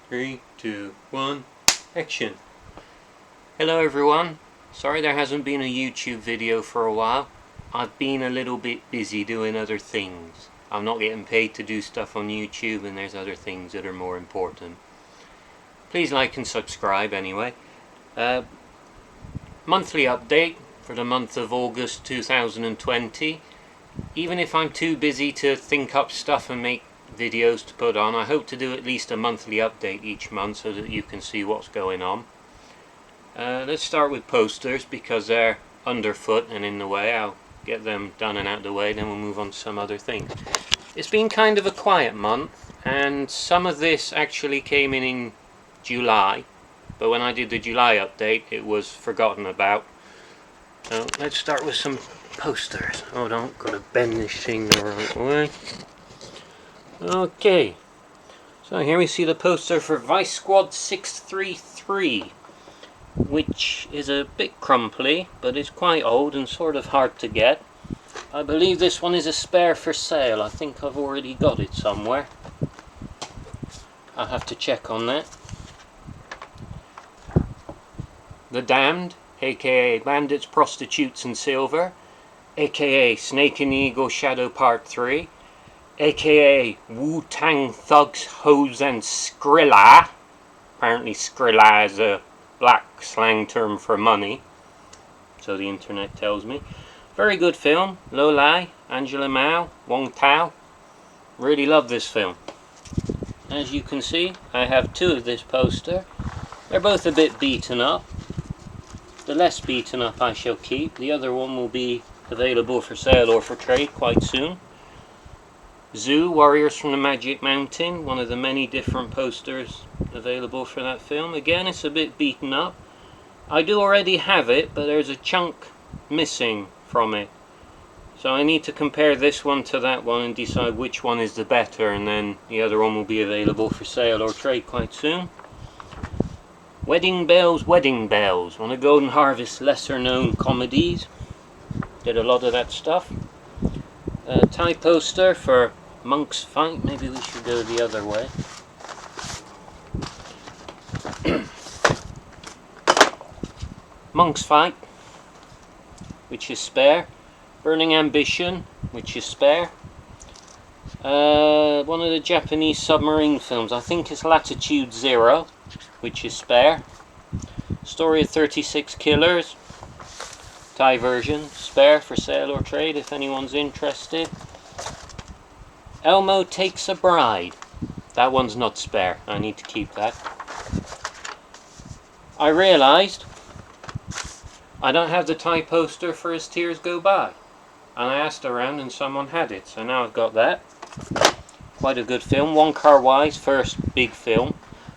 3, 2, 1, action. Hello everyone. Sorry there hasn't been a YouTube video for a while. I've been a little bit busy doing other things. I'm not getting paid to do stuff on YouTube, and there's other things that are more important. Please like and subscribe anyway. Monthly update for the month of August 2020. Even if I'm too busy to think up stuff and make videos to put on, I hope to do at least a monthly update each month so that you can see what's going on. Let's start with posters because they're underfoot and in the way. I'll get them done and out of the way, then we'll move on to some other things. It's been kind of a quiet month, and some of this actually came in July, but when I did the July update it was forgotten about. So let's start with some posters. Hold on, gotta bend this thing the right way. Okay, so here we see the poster for Vice Squad 633, which is a bit crumply, but it's quite old and sort of hard to get. I believe this one is a spare for sale. I think I've already got it somewhere. I'll have to check on that. The Damned, aka Bandits, Prostitutes and Silver, aka Snake and the Eagle Shadow Part 3, aka Wu-Tang Thugs, Hoes and Skrilla. Apparently Skrilla is a black slang term for money, so the internet tells me. Very good film. Lo Lai, Angela Mao, Wong Tao. Really love this film. As you can see, I have two of this poster. They're both a bit beaten up. The less beaten up I shall keep. The other one will be available for sale or for trade quite soon. Zoo, Warriors from the Magic Mountain, one of the many different posters available for that film. Again, it's a bit beaten up. I do already have it, but there's a chunk missing from it. So I need to compare this one to that one and decide which one is the better, and then the other one will be available for sale or trade quite soon. Wedding Bells, Wedding Bells, one of Golden Harvest's lesser known comedies. Did a lot of that stuff. Thai poster for Monk's Fight. Maybe we should go the other way. Monk's Fight, which is spare. Burning Ambition, which is spare. One of the Japanese submarine films, I think it's Latitude Zero, which is spare. Story of 36 Killers, Thai version, spare for sale or trade if anyone's interested. Elmo Takes a Bride. That one's not spare. I need to keep that. I realised I don't have the Thai poster for As Tears Go By. And I asked around and someone had it. So now I've got that. Quite a good film. Wong Kar-wai's first big film.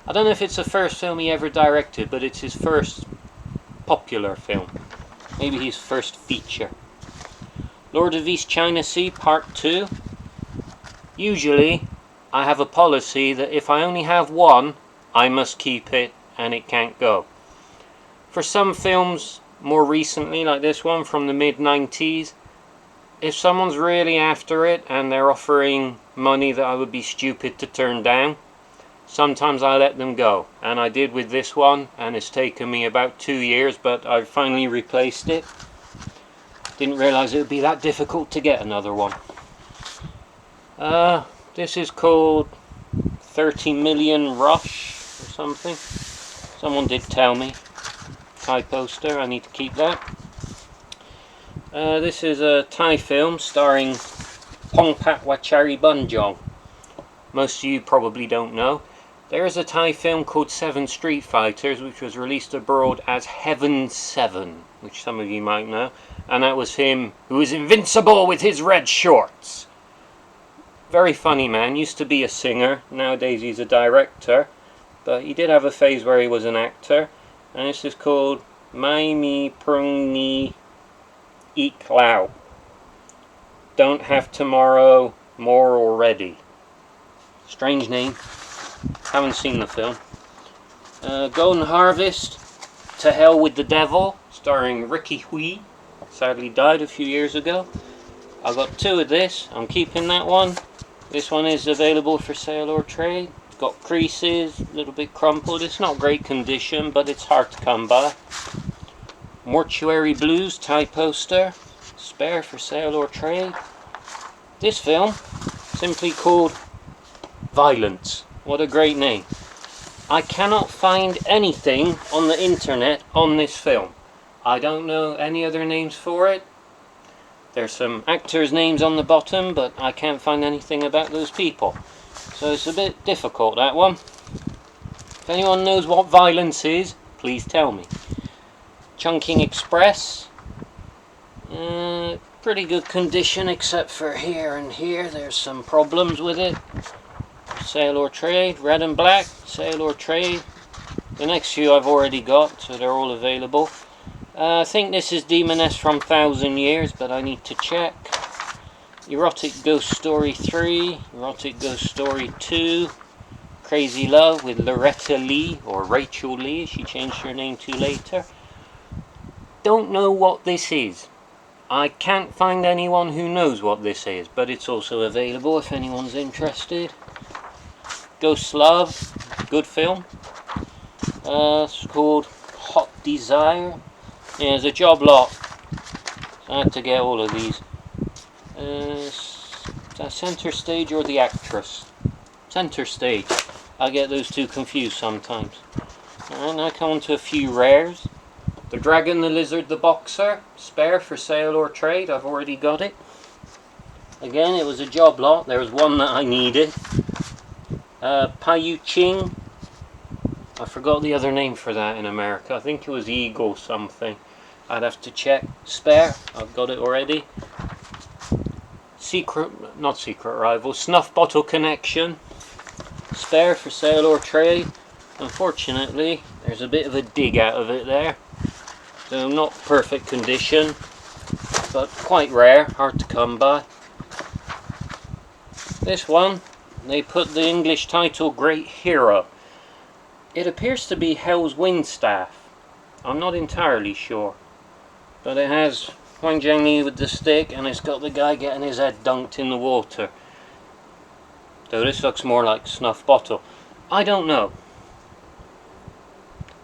I don't know if it's the first film he ever directed, but it's his first popular film. Maybe his first feature. Lord of East China Sea Part 2. Usually, I have a policy that if I only have one, I must keep it and it can't go. For some films, more recently, like this one from the mid-90s, if someone's really after it and they're offering money that I would be stupid to turn down, sometimes I let them go. And I did with this one, and it's taken me about 2 years, but I've finally replaced it. Didn't realise it would be that difficult to get another one. This is called 30 Million Rush or something. Someone did tell me. Thai poster, I need to keep that. This is a Thai film starring Pongpat Wacharibunjong. Most of you probably don't know. There is a Thai film called Seven Street Fighters, which was released abroad as Heaven 7, which some of you might know. And that was him who was invincible with his red shorts. Very funny man, used to be a singer, nowadays he's a director, but he did have a phase where he was an actor, and this is called Mai Mi Prung Ni Ik Lao. Don't have tomorrow, more already. Strange name, haven't seen the film. Golden Harvest, To Hell with the Devil, starring Ricky Hui, sadly died a few years ago. I've got two of this, I'm keeping that one. This one is available for sale or trade. got creases, a little bit crumpled. It's not great condition, but it's hard to come by. Mortuary Blues Thai poster, spare for sale or trade. This film, simply called Violence. What a great name. I cannot find anything on the internet on this film. I don't know any other names for it. There's some actors' names on the bottom, but I can't find anything about those people. So it's a bit difficult, that one. If anyone knows what Violence is, please tell me. Chungking Express. Pretty good condition, except for here and here. There's some problems with it. Sale or trade. Red and Black. Sale or trade. The next few I've already got, so they're all available. I think this is Demoness from 1000 Years, but I need to check. Erotic Ghost Story 3, Erotic Ghost Story 2, Crazy Love with Loretta Lee, or Rachel Lee, she changed her name to later. Don't know what this is. I can't find anyone who knows what this is, but it's also available if anyone's interested. Ghost Love, good film. It's called Hot Desire. Yeah, there's a job lot, so I had to get all of these. That Center Stage or The Actress? Center Stage. I get those two confused sometimes. And now come on to a few rares. The Dragon, the Lizard, the Boxer. Spare for sale or trade. I've already got it. Again, it was a job lot. There was one that I needed. Payu Ching. I forgot the other name for that in America. I think it was Eagle something. I'd have to check. Spare. I've got it already. Not Secret Rival. Snuff Bottle Connection. Spare for sale or trade. Unfortunately, there's a bit of a dig out of it there. So not perfect condition, but quite rare, hard to come by. This one, they put the English title Great Hero. It appears to be Hell's Windstaff. I'm not entirely sure. But it has Huang Jiangli with the stick, and it's got the guy getting his head dunked in the water. So this looks more like Snuff Bottle. I don't know.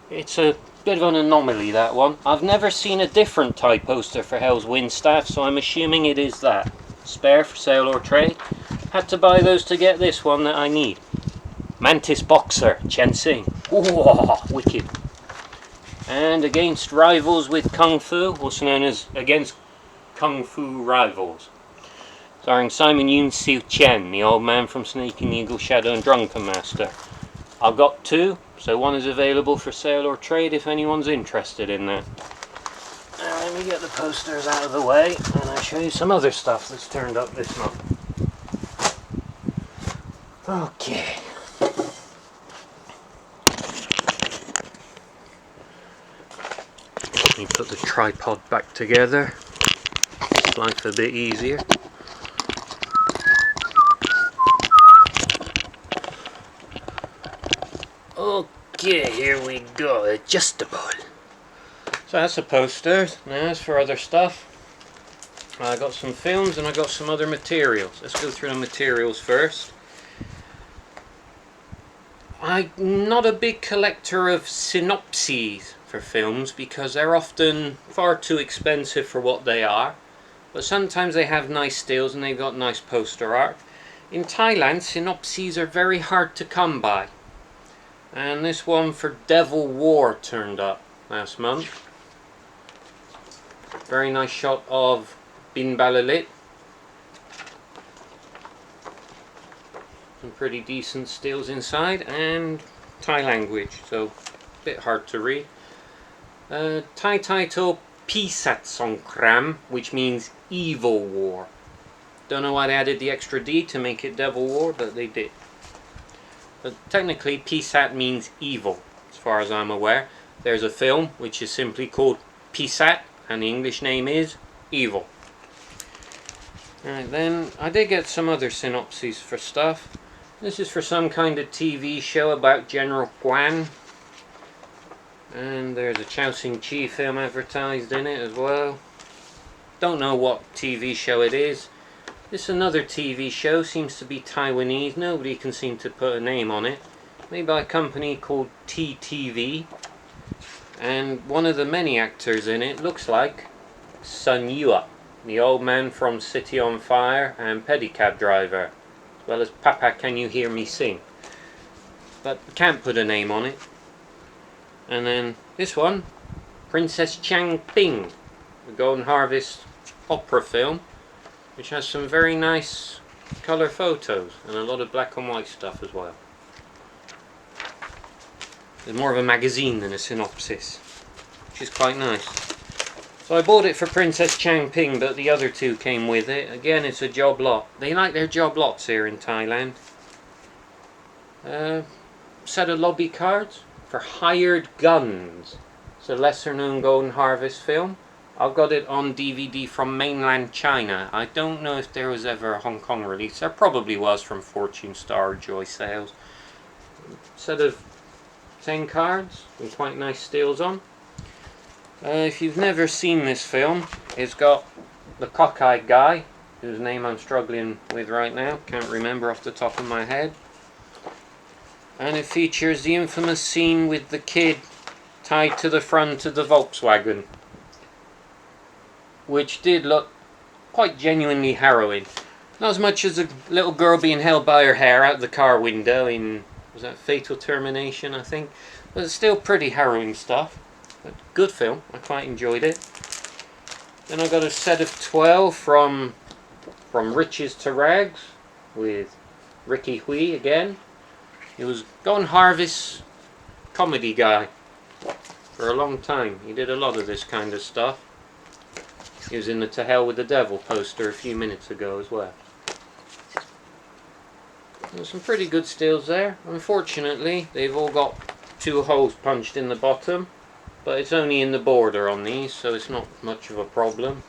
It's a bit of an anomaly, that one. I've never seen a different Thai poster for Hell's Windstaff, so I'm assuming it is that. Spare for sale or trade. Had to buy those to get this one that I need. Mantis Boxer, Chen Sing. Ooh, wicked. And Against Rivals with Kung Fu, also known as Against Kung Fu Rivals. Starring Simon Yoon Siu Chen, the old man from Snake and Eagle, Shadow and Drunken Master. I've got two, so one is available for sale or trade if anyone's interested in that. Now let me get the posters out of the way and I'll show you some other stuff that's turned up this month. Okay. Let me put the tripod back together. Makes life a bit easier. Okay, here we go. Adjustable. So that's the posters. Now as for other stuff, I got some films and I got some other materials. Let's go through the materials first. I'm not a big collector of synopses for films because they're often far too expensive for what they are, but sometimes they have nice stills and they've got nice poster art. In Thailand, synopses are very hard to come by, and this one for Devil War turned up last month. Very nice shot of Bin Balalit. Some pretty decent stills inside and Thai language, so a bit hard to read. Thai title Pisat Songkram, which means Evil War. Don't know why they added the extra D to make it Devil War, but they did. But technically Pisat means evil, as far as I'm aware. There's a film which is simply called Pisat, and the English name is Evil. Alright, then I did get some other synopses for stuff. This is for some kind of TV show about General Guan. And there's a Chao Sing Chi film advertised in it as well. Don't know what TV show it is. This is another TV show, seems to be Taiwanese, nobody can seem to put a name on it. Made by a company called TTV, and one of the many actors in it looks like Sun Yua, the old man from City on Fire and Pedicab Driver, as well as Papa Can You Hear Me Sing. But can't put a name on it. And then this one, Princess Chang Ping, the Golden Harvest opera film, which has some very nice colour photos and a lot of black and white stuff as well. It's more of a magazine than a synopsis, which is quite nice. So I bought it for Princess Chang Ping, but the other two came with it. Again, it's a job lot. They like their job lots here in Thailand. Set of lobby cards for Hired Guns. It's a lesser known Golden Harvest film. I've got it on DVD from mainland China. I don't know if there was ever a Hong Kong release. There probably was from Fortune Star or Joy Sales. Set of 10 cards with quite nice steels on. If you've never seen this film, it's got the cockeyed guy, whose name I'm struggling with right now, can't remember off the top of my head. And it features the infamous scene with the kid tied to the front of the Volkswagen, which did look quite genuinely harrowing. Not as much as a little girl being held by her hair out the car window in, was that Fatal Termination, I think? But it's still pretty harrowing stuff. But good film, I quite enjoyed it. Then I got a set of 12 from Riches to Rags with Ricky Hui again. He was Golden Harvest comedy guy for a long time. He did a lot of this kind of stuff. He was in the To Hell with the Devil poster a few minutes ago as well. There's some pretty good steels there. Unfortunately, they've all got 2 holes punched in the bottom, but it's only in the border on these, so it's not much of a problem.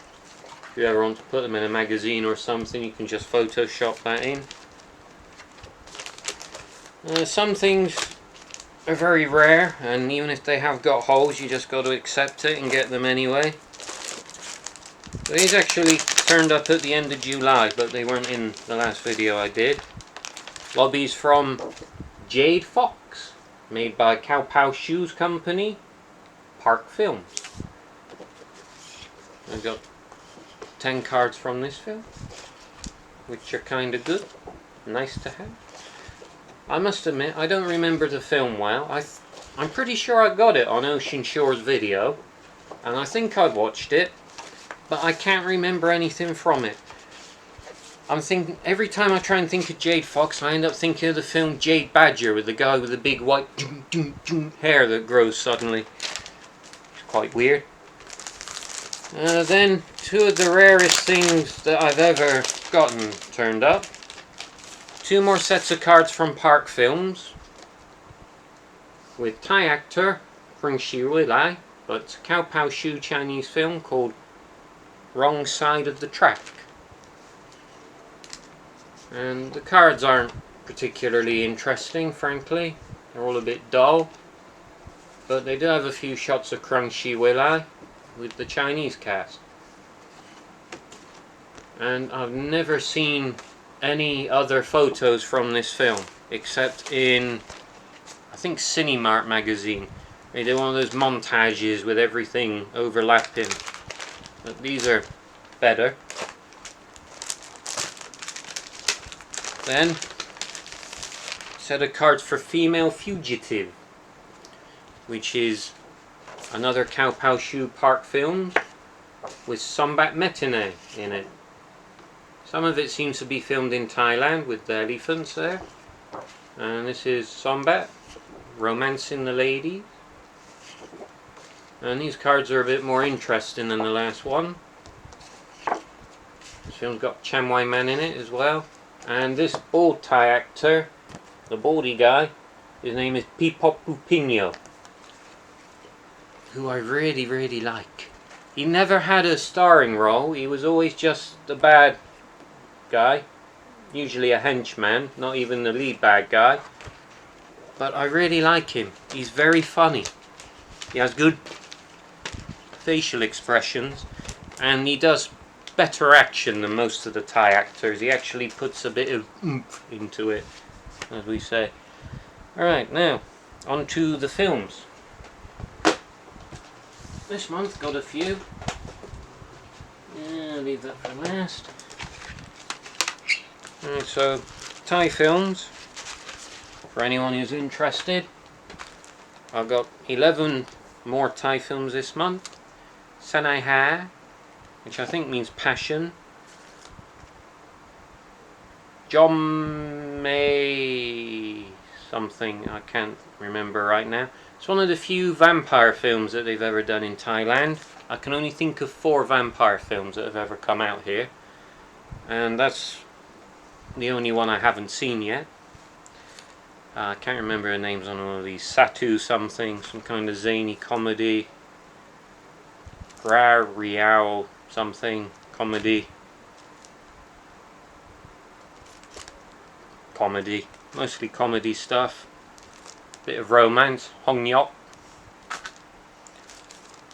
If you ever want to put them in a magazine or something, you can just Photoshop that in. Some things are very rare, and even if they have got holes, you just got to accept it and get them anyway. These actually turned up at the end of July, but they weren't in the last video I did. Lobbies from Jade Fox, made by Cow Pow Shoes Company, Park Films. I've got 10 cards from this film, which are kind of good, nice to have. I must admit, I don't remember the film well. I'm pretty sure I got it on Ocean Shores Video, and I think I've watched it, but I can't remember anything from it. I'm thinking, every time I try and think of Jade Fox, I end up thinking of the film Jade Badger with the guy with the big white hair that grows suddenly. It's quite weird. Then, 2 of the rarest things that I've ever gotten turned up. 2 more sets of cards from Park Films with Thai actor Feng Shi Lai, but it's a Cow Pow Shoe Chinese film called Wrong Side of the Track. And the cards aren't particularly interesting, frankly. They're all a bit dull. But they do have a few shots of Feng Shi Lai with the Chinese cast. And I've never seen any other photos from this film except in, I think, Cinemart magazine. They do one of those montages with everything overlapping, but these are better. Then, set of cards for Female Fugitive, which is another Cow Pow Shoe Park Films with Sombat Metine in it. Some of it seems to be filmed in Thailand with the elephants there. And this is Sombat, Romancing the Ladies. And these cards are a bit more interesting than the last one. This film's got Chan Wai Man in it as well. And this bald Thai actor, the baldy guy, his name is Pipop Pupinho, who I really, really like. He never had a starring role, he was always just the bad guy, usually a henchman, not even the lead bad guy. But I really like him. He's very funny. He has good facial expressions, and he does better action than most of the Thai actors. He actually puts a bit of oomph into it, as we say. Alright, now, on to the films. This month got a few. Yeah, leave that for last. Alright, so, Thai films, for anyone who's interested. I've got 11 more Thai films this month. Sanai Ha, which I think means passion. Jommay something, I can't remember right now. It's one of the few vampire films that they've ever done in Thailand. I can only think of 4 vampire films that have ever come out here, and that's the only one I haven't seen yet. I can't remember the names on all of these. Satu something, some kind of zany comedy. Gra Riao something, comedy. Mostly comedy stuff. Bit of romance. Hong Nyok.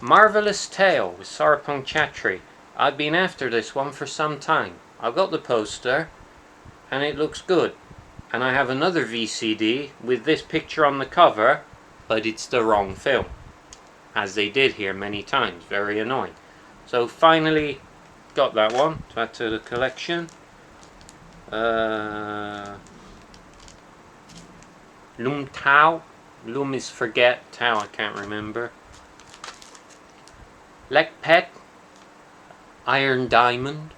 Marvelous Tale with Sarapong Chatri. I've been after this one for some time. I've got the poster and it looks good. And I have another VCD with this picture on the cover, but it's the wrong film. As they did here many times. Very annoying. So finally got that one to add to the collection. Lum Tao. Lum is forget. Tao I can't remember. Lek Pet. Iron Diamond.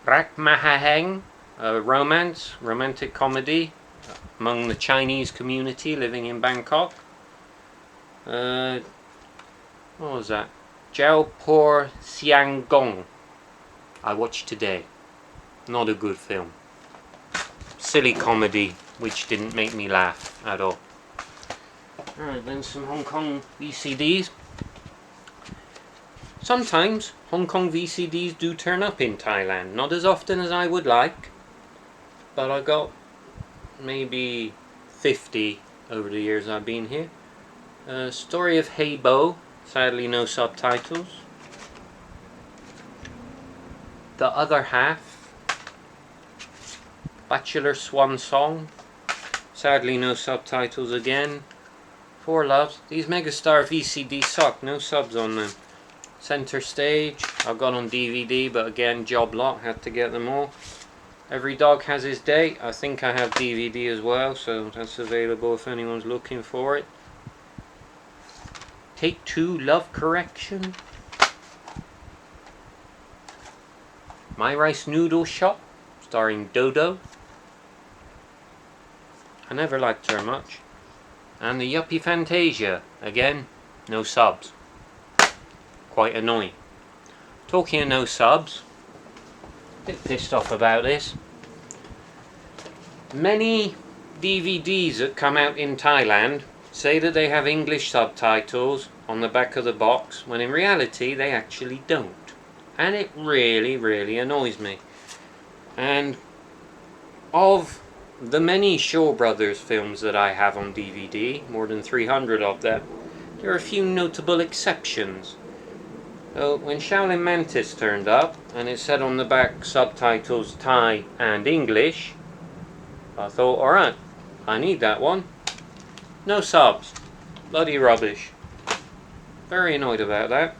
Rak Mahaheng. Romantic comedy among the Chinese community living in Bangkok. What was that? Jaipur Siangong. I watched today. Not a good film. Silly comedy, which didn't make me laugh at all. Alright, then some Hong Kong VCDs. Sometimes Hong Kong VCDs do turn up in Thailand. Not as often as I would like, but I got maybe 50 over the years I've been here. Story of Hey Bo, sadly no subtitles. The Other Half, Bachelor Swan Song, sadly no subtitles again. Four Loves. These Megastar VCDs suck, no subs on them. Center Stage, I've got on DVD, but again, job lot, had to get them all. Every Dog Has His Day, I think I have DVD as well, so that's available if anyone's looking for it. Take Two, Love Correction. My Rice Noodle Shop, starring Dodo. I never liked her much. And the Yuppie Fantasia, again, no subs. Quite annoying. Talking of no subs, a bit pissed off about this. Many DVDs that come out in Thailand say that they have English subtitles on the back of the box, when in reality they actually don't. And it really, really annoys me. And of the many Shaw Brothers films that I have on DVD, more than 300 of them, there are a few notable exceptions. So when Shaolin Mantis turned up, and it said on the back subtitles Thai and English, I thought, alright, I need that one. No subs. Bloody rubbish. Very annoyed about that.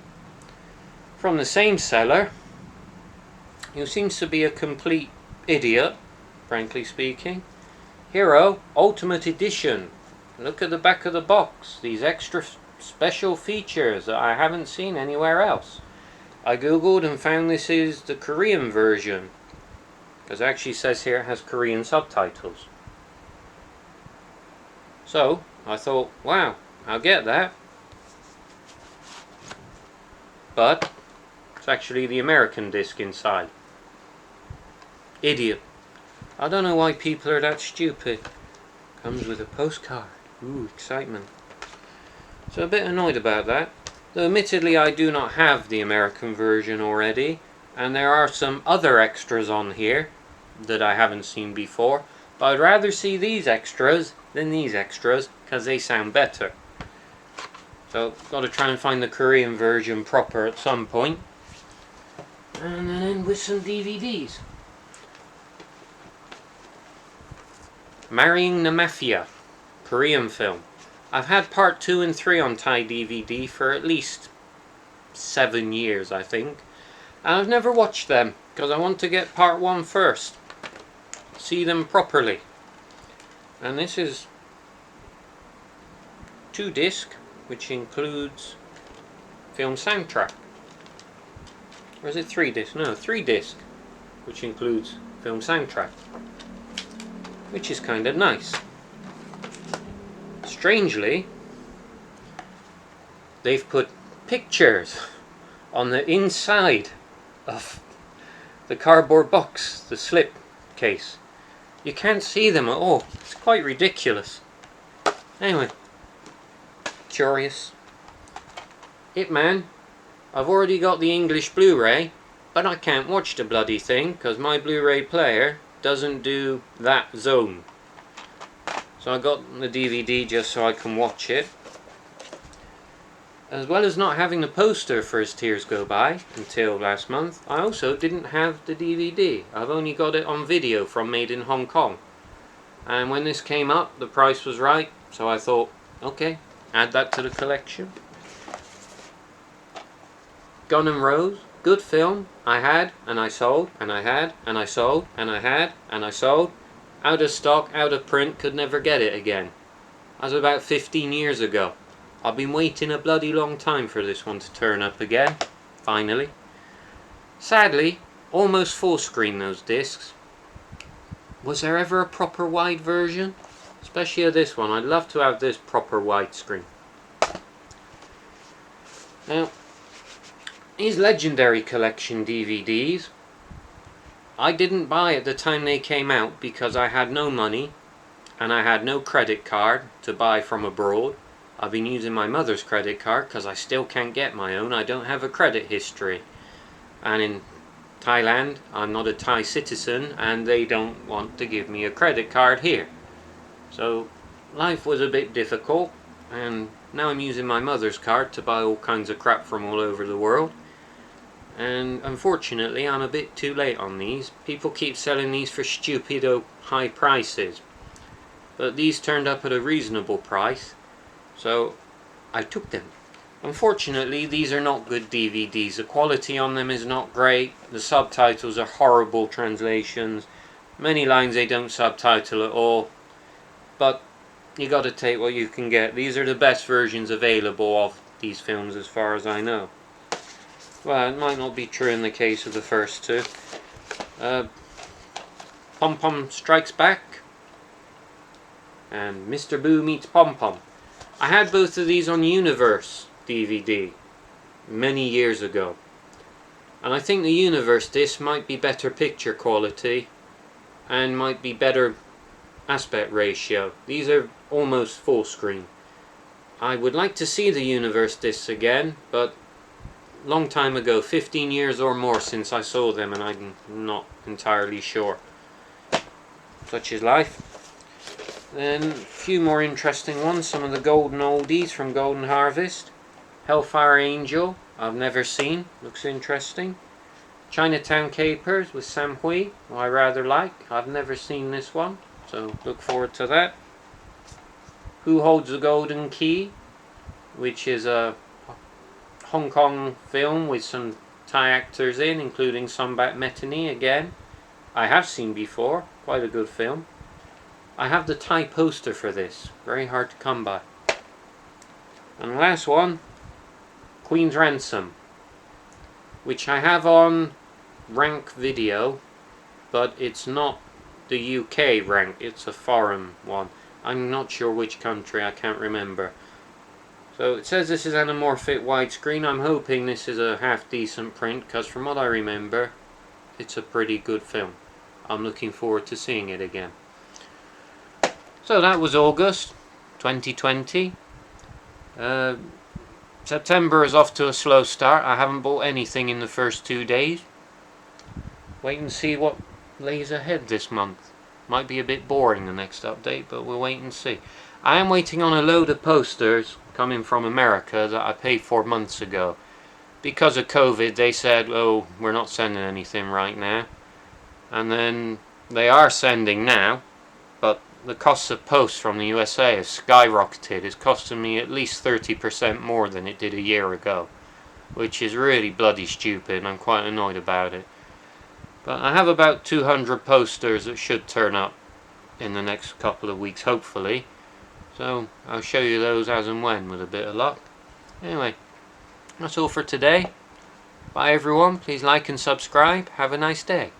From the same seller, who seems to be a complete idiot, frankly speaking. Hero Ultimate Edition. Look at the back of the box. These extra special features that I haven't seen anywhere else. I googled and found this is the Korean version, because it actually says here it has Korean subtitles. So I thought, wow, I'll get that. But it's actually the American disc inside. Idiot. I don't know why people are that stupid. Comes with a postcard. Ooh, excitement. So a bit annoyed about that. Though admittedly I do not have the American version already, and there are some other extras on here that I haven't seen before, but I'd rather see these extras than these extras, because they sound better. So got to try and find the Korean version proper at some point. And then end with some DVDs. Marrying the Mafia, Korean film. I've had part 2 and 3 on Thai DVD for at least 7 years, I think. And I've never watched them, because I want to get part 1 first. See them properly. And this is 2 disc, which includes film soundtrack. Or is it 3 disc? No, 3 disc, which includes film soundtrack. Which is kind of nice. Strangely, they've put pictures on the inside of the cardboard box, the slip case. You can't see them at all. It's quite ridiculous. Anyway, curious. Ip Man. I've already got the English Blu-ray, but I can't watch the bloody thing because my Blu-ray player doesn't do that zone. So I got the DVD just so I can watch it. As well as not having the poster for As Tears Go By until last month, I also didn't have the DVD. I've only got it on video from Made in Hong Kong. And when this came up, the price was right, so I thought, okay, add that to the collection. Gun and Rose, good film. I had, and I sold, and I had, and I sold, and I had, and I sold. Out of stock, out of print, could never get it again. That was about 15 years ago. I've been waiting a bloody long time for this one to turn up again, finally. Sadly, almost full screen those discs. Was there ever a proper wide version? Especially of this one, I'd love to have this proper widescreen. Now, these Legendary Collection DVDs, I didn't buy at the time they came out because I had no money and I had no credit card to buy from abroad. I've been using my mother's credit card because I still can't get my own. I don't have a credit history. And in Thailand, I'm not a Thai citizen and they don't want to give me a credit card here. So life was a bit difficult, and now I'm using my mother's card to buy all kinds of crap from all over the world. And unfortunately I'm a bit too late on these. People keep selling these for stupido high prices. But these turned up at a reasonable price, so I took them. Unfortunately, these are not good DVDs. The quality on them is not great. The subtitles are horrible translations. Many lines they don't subtitle at all. But you gotta take what you can get. These are the best versions available of these films as far as I know. Well, it might not be true in the case of the first two. Pom Pom Strikes Back and Mr. Boo Meets Pom Pom. I had both of these on Universe DVD many years ago, and I think the Universe disc might be better picture quality and might be better aspect ratio. These are almost full screen. I would like to see the Universe discs again, but long time ago, 15 years or more since I saw them, and I'm not entirely sure. Such is life. Then a few more interesting ones, some of the golden oldies from Golden Harvest. Hellfire Angel, I've never seen, looks interesting. Chinatown Capers with Sam Hui, who I rather like. I've never seen this one, so look forward to that. Who Holds the Golden Key, which is a Hong Kong film with some Thai actors in, including Sombat Metheny again. I have seen before, quite a good film. I have the Thai poster for this, very hard to come by. And the last one, Queen's Ransom, which I have on Rank Video, but it's not the UK rank, it's a foreign one. I'm not sure which country, I can't remember. So it says this is anamorphic widescreen. I'm hoping this is a half decent print, because from what I remember, it's a pretty good film. I'm looking forward to seeing it again. So that was August 2020. September is off to a slow start. I haven't bought anything in the first 2 days. Wait and see what lays ahead this month. Might be a bit boring the next update, but we'll wait and see. I am waiting on a load of posters coming from America that I paid for months ago. Because of COVID, they said, oh, we're not sending anything right now. And then they are sending now, but the cost of post from the USA has skyrocketed. It's costing me at least 30% more than it did a year ago, which is really bloody stupid, and I'm quite annoyed about it. But I have about 200 posters that should turn up in the next couple of weeks, hopefully. So I'll show you those as and when, with a bit of luck. Anyway, that's all for today. Bye everyone, please like and subscribe. Have a nice day.